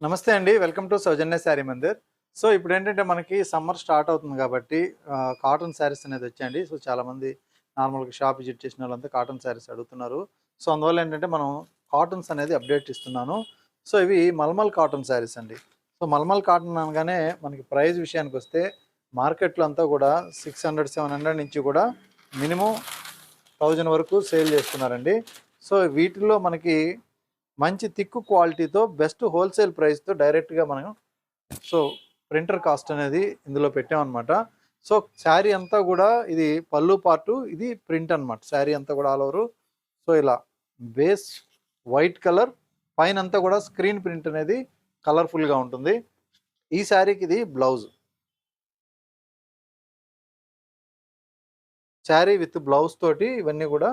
నమస్తే అండి. Welcome to Soujanya sari Mandir. So ఇప్పుడేంటంటే మనకి సమ్మర్ స్టార్ట్ అవుతుంది కాబట్టి కాటన్ శారీస్ అనేది వచ్చాయండి. సో చాలామంది నార్మల్‌గా షాప్ విజిట్ చేసిన వాళ్ళంతా కాటన్ శారీస్ అడుగుతున్నారు. సో అందువల్ల ఏంటంటే మనం కాటన్స్ అనేది అప్డేట్ ఇస్తున్నాను. సో ఇవి మల్మల్ కాటన్ శారీస్ అండి. సో మల్మల్ కాటన్ అనగానే మనకి ప్రైస్ విషయానికొస్తే మార్కెట్‌లో అంతా కూడా 600, 700 నుంచి కూడా మినిమమ్ 1000 వరకు సేల్ చేస్తున్నారండి. సో వీటిల్లో మనకి మంచి థిక్ క్వాలిటీతో బెస్ట్ హోల్సేల్ ప్రైస్‌తో డైరెక్ట్‌గా మనం సో ప్రింటర్ కాస్ట్ అనేది ఇందులో పెట్టామన్నమాట. సో శారీ అంతా కూడా ఇది పళ్ళు పార్టు, ఇది ప్రింట్ అనమాట. శారీ అంతా కూడా ఆల్ ఓవరు సో ఇలా బేస్ వైట్ కలర్, పైనంతా కూడా స్క్రీన్ ప్రింట్ అనేది కలర్‌ఫుల్‌గా ఉంటుంది. ఈ శారీకి ఇది బ్లౌజ్. శారీ విత్ బ్లౌజ్ తోటి ఇవన్నీ కూడా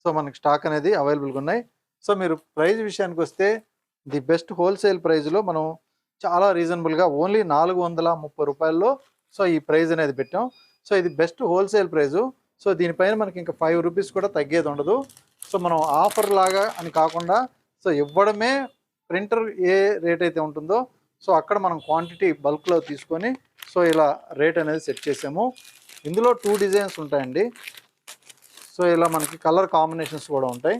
సో మనకి స్టాక్ అనేది అవైలబుల్‌గా ఉన్నాయి. సో మీరు ప్రైస్ విషయానికొస్తే ది బెస్ట్ హోల్సేల్ ప్రైస్‌లో మనం చాలా రీజనబుల్‌గా ఓన్లీ రూ. 430లో సో ఈ ప్రైస్ అనేది పెట్టాం. సో ఇది బెస్ట్ హోల్సేల్ ప్రైజు. సో దీనిపైన మనకి ఇంకా రూ. 5 కూడా తగ్గేది ఉండదు. సో మనం ఆఫర్ లాగా అని కాకుండా సో ఇవ్వడమే ప్రింటర్ ఏ రేట్ అయితే ఉంటుందో సో అక్కడ మనం క్వాంటిటీ బల్క్‌లో తీసుకొని సో ఇలా రేట్ అనేది సెట్ చేసాము. ఇందులో 2 డిజైన్స్ ఉంటాయండి. సో ఇలా మనకి కలర్ కాంబినేషన్స్ కూడా ఉంటాయి.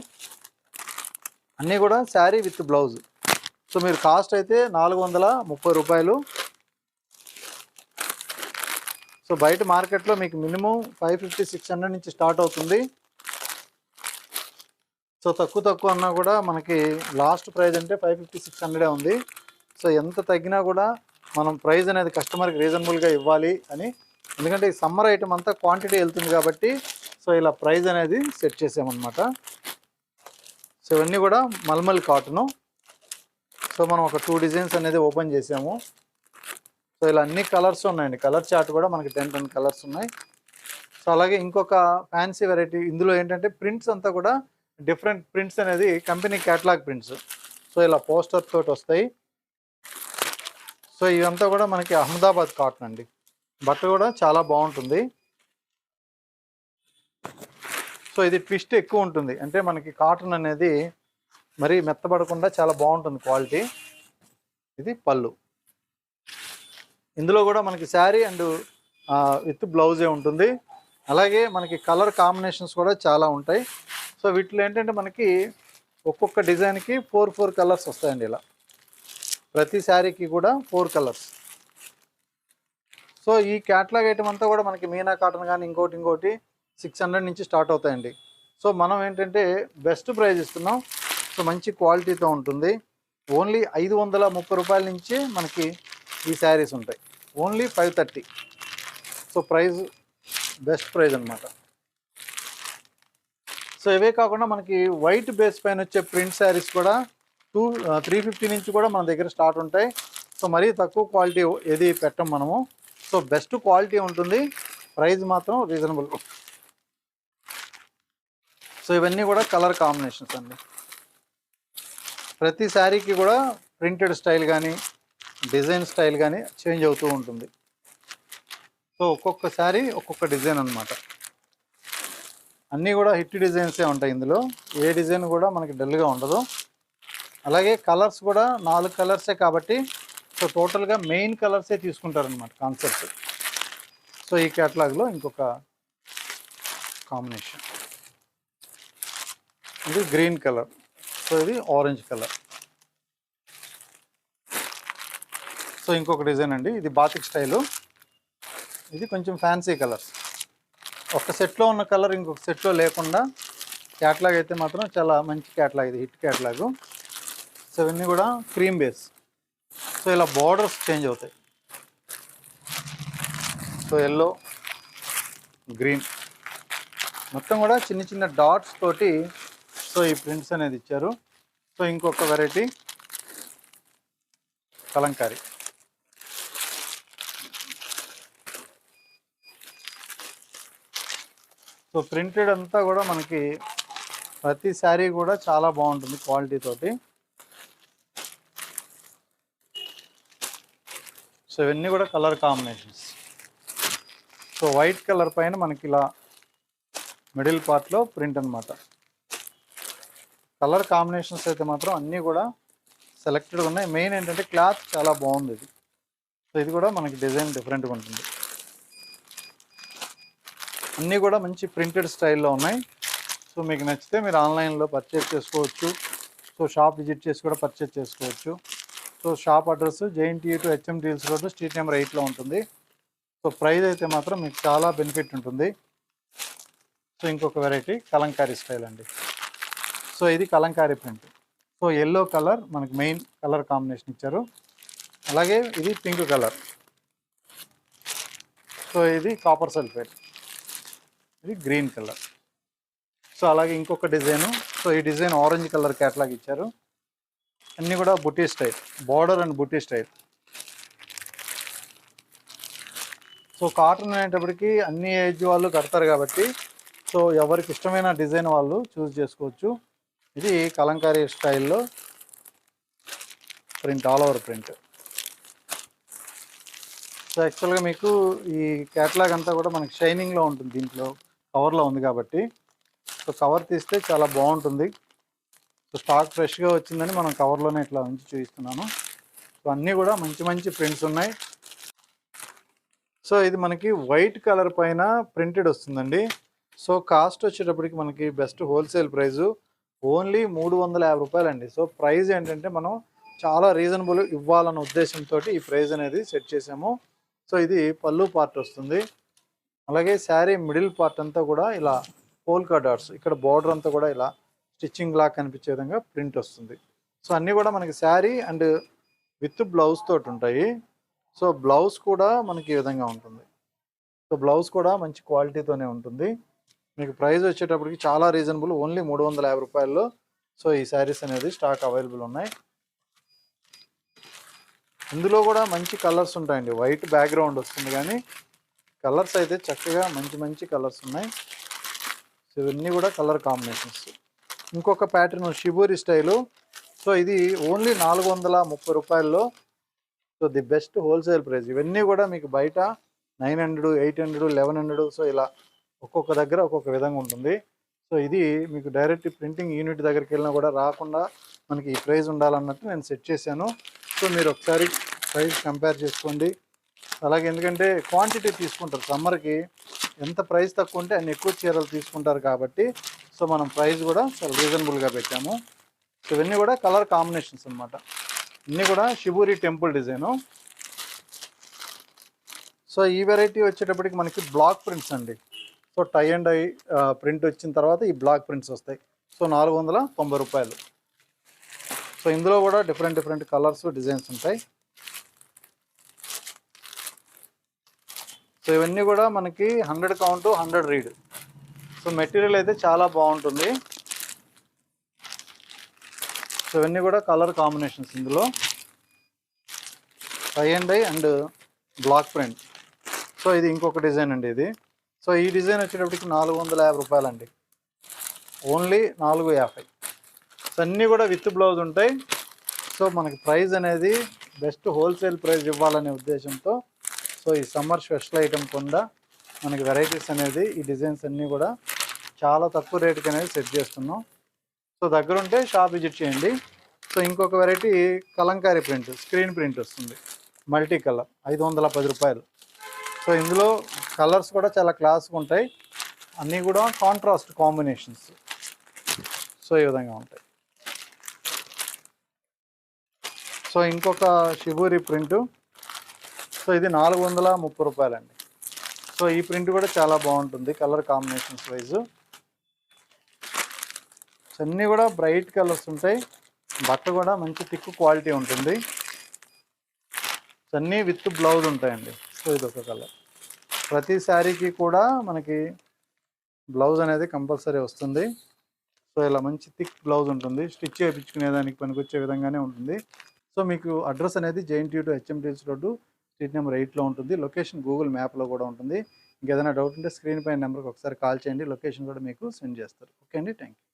అన్నీ కూడా శారీ విత్ బ్లౌజ్. సో మీరు కాస్ట్ అయితే రూ. 430. సో బయట మార్కెట్లో మీకు మినిమం 550, 600 నుంచి స్టార్ట్ అవుతుంది. సో తక్కువ అన్నా కూడా మనకి లాస్ట్ ప్రైస్ అంటే 550, 600 ఉంది. సో ఎంత తగ్గినా కూడా మనం ప్రైస్ అనేది కస్టమర్కి రీజనబుల్గా ఇవ్వాలి అని, ఎందుకంటే ఈ సమ్మర్ ఐటమ్ అంతా క్వాంటిటీ వెళ్తుంది కాబట్టి సో ఇలా ప్రైస్ అనేది సెట్ చేసామన్నమాట. సో ఇవన్నీ కూడా మల్మల్ కాటను. సో మనం ఒక 2 డిజైన్స్ అనేది ఓపెన్ చేసాము. సో ఇలా అన్ని కలర్స్ ఉన్నాయండి. కలర్ చార్ట్ కూడా మనకి 10 కలర్స్ ఉన్నాయి. సో అలాగే ఇంకొక ఫ్యాన్సీ వెరైటీ ఇందులో ఏంటంటే ప్రింట్స్ అంతా కూడా డిఫరెంట్ ప్రింట్స్ అనేది కంపెనీ క్యాటలాగ్ ప్రింట్స్. సో ఇలా పోస్టర్ తోటి వస్తాయి. సో ఇవంతా కూడా మనకి అహ్మదాబాద్ కాటన్ అండి. బట్ట కూడా చాలా బాగుంటుంది. సో ఇది ట్విస్ట్ ఎక్కువ ఉంటుంది, అంటే మనకి కాటన్ అనేది మరీ మెత్తబడకుండా చాలా బాగుంటుంది క్వాలిటీ. ఇది పళ్ళు. ఇందులో కూడా మనకి శారీ అండ్ విత్ బ్లౌజే ఉంటుంది. అలాగే మనకి కలర్ కాంబినేషన్స్ కూడా చాలా ఉంటాయి. సో వీటిలో ఏంటంటే మనకి ఒక్కొక్క డిజైన్కి 4 కలర్స్ వస్తాయండి. ఇలా ప్రతి శారీకి కూడా 4 కలర్స్. సో ఈ క్యాటలాగ్ ఐటమ్ అంతా కూడా మనకి మీనా కాటన్ కానీ ఇంకోటి 600 నుంచి స్టార్ట్ అవుతాయండి. సో మనం ఏంటంటే బెస్ట్ ప్రైస్ ఇస్తున్నాం. సో మంచి క్వాలిటీతో ఉంటుంది. ఓన్లీ రూ. 530 నుంచి మనకి ఈ శారీస్ ఉంటాయి. Only 530. So price best price అనమాట. సో ఇవే కాకుండా మనకి వైట్ బేస్ పైన వచ్చే ప్రింట్ శారీస్ కూడా 350 నుంచి కూడా మన దగ్గర స్టార్ట్ ఉంటాయి. సో మరీ తక్కువ క్వాలిటీ ఏది పెట్టం మనము. సో బెస్ట్ క్వాలిటీ ఉంటుంది, ప్రైస్ మాత్రం రీజనబుల్. సో ఇవన్నీ కూడా కలర్ కాంబినేషన్స్ అండి. ప్రతి శారీకి కూడా ప్రింటెడ్ స్టైల్ కానీ డిజైన్ స్టైల్ కానీ చేంజ్ అవుతూ ఉంటుంది. సో ఒక్కొక్క శారీ ఒక్కొక్క డిజైన్ అనమాట. అన్నీ కూడా హిట్ డిజైన్సే ఉంటాయి ఇందులో. ఏ డిజైన్ కూడా మనకి డల్గా ఉండదు. అలాగే కలర్స్ కూడా 4 కలర్సే కాబట్టి సో టోటల్గా మెయిన్ కలర్సే తీసుకుంటారనమాట కాన్సెప్ట్. సో ఈ క్యాటలాగ్లో ఇంకొక కాంబినేషన్, ఇది గ్రీన్ కలర్. సో ఇది ఆరెంజ్ కలర్. సో ఇంకొక డిజైన్ అండి, ఇది బాతిక్ స్టైలు. ఇది కొంచెం ఫ్యాన్సీ కలర్. ఒక సెట్లో ఉన్న కలర్ ఇంకొక సెట్లో లేకుండా క్యాటలాగ్ అయితే మాత్రం చాలా మంచి క్యాటలాగ్, ఇది హిట్ క్యాటలాగు. సో ఇవన్నీ కూడా క్రీమ్ బేస్. సో ఇలా బార్డర్స్ చేంజ్ అవుతాయి. సో ఎల్లో, గ్రీన్, మొత్తం కూడా చిన్న డాట్స్ తోటి సో ఈ ప్రింట్స్ అనేది ఇచ్చారు. సో ఇంకొక వెరైటీ కలంకారీ. సో ప్రింటెడ్ అంతా కూడా మనకి ప్రతి శారీ కూడా చాలా బాగుంటుంది క్వాలిటీ తోటి. సో ఇవన్నీ కూడా colour combinations. So white colour పైన మనకి ఇలా మిడిల్ పార్ట్లో ప్రింట్ అనమాట. కలర్ కాంబినేషన్స్ అయితే మాత్రం అన్నీ కూడా సెలెక్టెడ్ ఉన్నాయి. మెయిన్ ఏంటంటే క్లాత్ చాలా బాగుంది ఇది. సో ఇది కూడా మనకి డిజైన్ డిఫరెంట్గా ఉంటుంది. అన్నీ కూడా మంచి ప్రింటెడ్ స్టైల్లో ఉన్నాయి. సో మీకు నచ్చితే మీరు ఆన్లైన్లో పర్చేస్ చేసుకోవచ్చు. సో షాప్ విజిట్ చేసి కూడా పర్చేస్ చేసుకోవచ్చు. So shop address JNTU to HM deals road, street number 8లో ఉంటుంది. సో ప్రైస్ అయితే మాత్రం మీకు చాలా బెనిఫిట్ ఉంటుంది. సో ఇంకొక వెరైటీ కలంకారీ స్టైల్ అండి. సో ఇది Kalamkari print. So yellow colour మనకి మెయిన్ కలర్ కాంబినేషన్ ఇచ్చారు. అలాగే ఇది పింక్ కలర్. సో ఇది కాపర్ సల్ఫేట్, ఇది గ్రీన్ కలర్. సో అలాగే ఇంకొక డిజైను. సో ఈ డిజైన్ ఆరెంజ్ కలర్ క్యాట్లాగ్ ఇచ్చారు. అన్నీ కూడా బుటీ style, border and buti style. So cotton అనేటప్పటికి అన్ని ఏజ్ వాళ్ళు కడతారు కాబట్టి సో ఎవరికి ఇష్టమైన డిజైన్ వాళ్ళు చూస్ చేసుకోవచ్చు. ఇది కలంకారీ స్టైల్లో print, all over print. So యాక్చువల్గా మీకు ఈ క్యాట్లాగ్ అంతా కూడా మనకి షైనింగ్లో ఉంటుంది, దీంట్లో కవర్లో ఉంది కాబట్టి. సో కవర్ తీస్తే చాలా బాగుంటుంది. సో స్టాక్ ఫ్రెష్గా వచ్చిందని మనం కవర్లోనే ఇట్లా ఉంచి చూపిస్తున్నాను. సో అన్నీ కూడా మంచి మంచి ప్రింట్స్ ఉన్నాయి. సో ఇది మనకి వైట్ కలర్ పైన ప్రింటెడ్ వస్తుందండి. సో కాస్ట్ వచ్చేటప్పటికి మనకి బెస్ట్ హోల్సేల్ ప్రైజు ఓన్లీ 350 రూపాయలండి. సో ప్రైస్ ఏంటంటే మనం చాలా రీజనబుల్ ఇవ్వాలన్న ఉద్దేశంతో ఈ ప్రైస్ అనేది సెట్ చేసాము. సో ఇది పళ్ళు పార్ట్ వస్తుంది. అలాగే శారీ మిడిల్ పార్ట్ అంతా కూడా ఇలా పోల్కా డాట్స్, ఇక్కడ బార్డర్ అంతా కూడా ఇలా స్టిచ్చింగ్ లాగా కనిపించే విధంగా ప్రింట్ వస్తుంది. సో అన్నీ కూడా మనకి శారీ అండ్ విత్ బ్లౌజ్ తోటి ఉంటాయి. సో బ్లౌజ్ కూడా మనకి ఈ విధంగా ఉంటుంది. సో బ్లౌజ్ కూడా మంచి క్వాలిటీతోనే ఉంటుంది. మీకు ప్రైస్ వచ్చేటప్పటికి చాలా రీజనబుల్, ఓన్లీ 350 రూపాయల్లో. సో ఈ శారీస్ అనేది స్టాక్ అవైలబుల్ ఉన్నాయి. ఇందులో కూడా మంచి కలర్స్ ఉంటాయండి. వైట్ బ్యాక్గ్రౌండ్ వస్తుంది కానీ కలర్స్ అయితే చక్కగా మంచి మంచి కలర్స్ ఉన్నాయి. సో ఇవన్నీ కూడా కలర్ కాంబినేషన్స్. ఇంకొక ప్యాటర్న్ షిబూరి స్టైలు. సో ఇది ఓన్లీ 430 రూపాయల్లో. So the best wholesale price. ఇవన్నీ కూడా మీకు బయట 900, 800, 1100. సో ఇలా ఒక్కొక్క దగ్గర ఒక్కొక్క విధంగా ఉంటుంది. సో ఇది మీకు డైరెక్ట్ ప్రింటింగ్ యూనిట్ దగ్గరికి వెళ్ళినా కూడా రాకుండా మనకి ఈ ప్రైస్ ఉండాలన్నట్టు నేను సెట్ చేశాను. సో మీరు ఒకసారి ప్రైస్ కంపేర్ చేసుకోండి. అలాగే ఎందుకంటే క్వాంటిటీ తీసుకుంటారు, సమ్మర్కి ఎంత ప్రైస్ తక్కువ ఉంటే అన్ని ఎక్కువ చీరలు తీసుకుంటారు కాబట్టి సో మనం ప్రైస్ కూడా చాలా రీజనబుల్గా పెట్టాము. సో ఇవన్నీ కూడా కలర్ కాంబినేషన్స్ అనమాట. ఇవన్నీ కూడా షిబూరి టెంపుల్ డిజైను. సో ఈ వెరైటీ వచ్చేటప్పటికి మనకి బ్లాక్ ప్రింట్స్ అండి. So tie and dye print వచ్చిన తర్వాత ఈ బ్లాక్ ప్రింట్స్ వస్తాయి. సో 490 రూపాయలు. సో ఇందులో కూడా డిఫరెంట్ కలర్స్, డిజైన్స్ ఉంటాయి. సో ఇవన్నీ కూడా మనకి 100 కౌంట్, 100 రీడ్. సో మెటీరియల్ అయితే చాలా బాగుంటుంది. సో ఇవన్నీ కూడా కలర్ కాంబినేషన్స్. ఇందులో tie and dye and block print. So ఇది ఇంకొక డిజైన్ అండి ఇది. సో ఈ డిజైన్ వచ్చేటప్పటికి 450 రూపాయలండి, ఓన్లీ 450. సో అన్నీ కూడా విత్ బ్లౌజ్ ఉంటాయి. సో మనకి ప్రైస్ అనేది బెస్ట్ హోల్సేల్ ప్రైస్ ఇవ్వాలనే ఉద్దేశంతో సో ఈ సమ్మర్ స్పెషల్ ఐటమ్ కింద మనకి వెరైటీస్ అనేది ఈ డిజైన్స్ అన్నీ కూడా చాలా తక్కువ రేటుకి అనేది సెట్ చేస్తున్నాం. సో దగ్గర ఉంటే షాప్ విజిట్ చేయండి. సో ఇంకొక variety Kalamkari print, screen print వస్తుంది, మల్టీ కలర్, 510 రూపాయలు. సో ఇందులో కలర్స్ కూడా చాలా క్లాస్గా ఉంటాయి. అన్నీ కూడా కాంట్రాస్ట్ కాంబినేషన్స్. సో ఈ విధంగా ఉంటాయి. సో ఇంకొక షిబూరి ప్రింటు. సో ఇది 430 రూపాయలండి. సో ఈ ప్రింట్ కూడా చాలా బాగుంటుంది కలర్ కాంబినేషన్స్ వైజు. సో అన్నీ కూడా బ్రైట్ కలర్స్ ఉంటాయి. బట్ట కూడా మంచి థిక్ క్వాలిటీ ఉంటుంది. సో అన్నీ విత్ బ్లౌజ్ ఉంటాయండి. సో ఇది ఒక కలర్. ప్రతి శారీకి కూడా మనకి బ్లౌజ్ అనేది కంపల్సరీ వస్తుంది. సో ఇలా మంచి థిక్ బ్లౌజ్ ఉంటుంది. స్టిచ్ చేయించుకునేదానికి పనికొచ్చే విధంగానే ఉంటుంది. సో మీకు అడ్రస్ అనేది JNTU to HM deals road, street number 8లో ఉంటుంది. లొకేషన్ గూగుల్ మ్యాప్లో కూడా ఉంటుంది. ఇంకేదైనా డౌట్ ఉంటే స్క్రీన్ పైన నెంబర్కి ఒకసారి కాల్ చేయండి. లొకేషన్ కూడా మీకు సెండ్ చేస్తారు. ఓకే అండి, థ్యాంక్ యూ.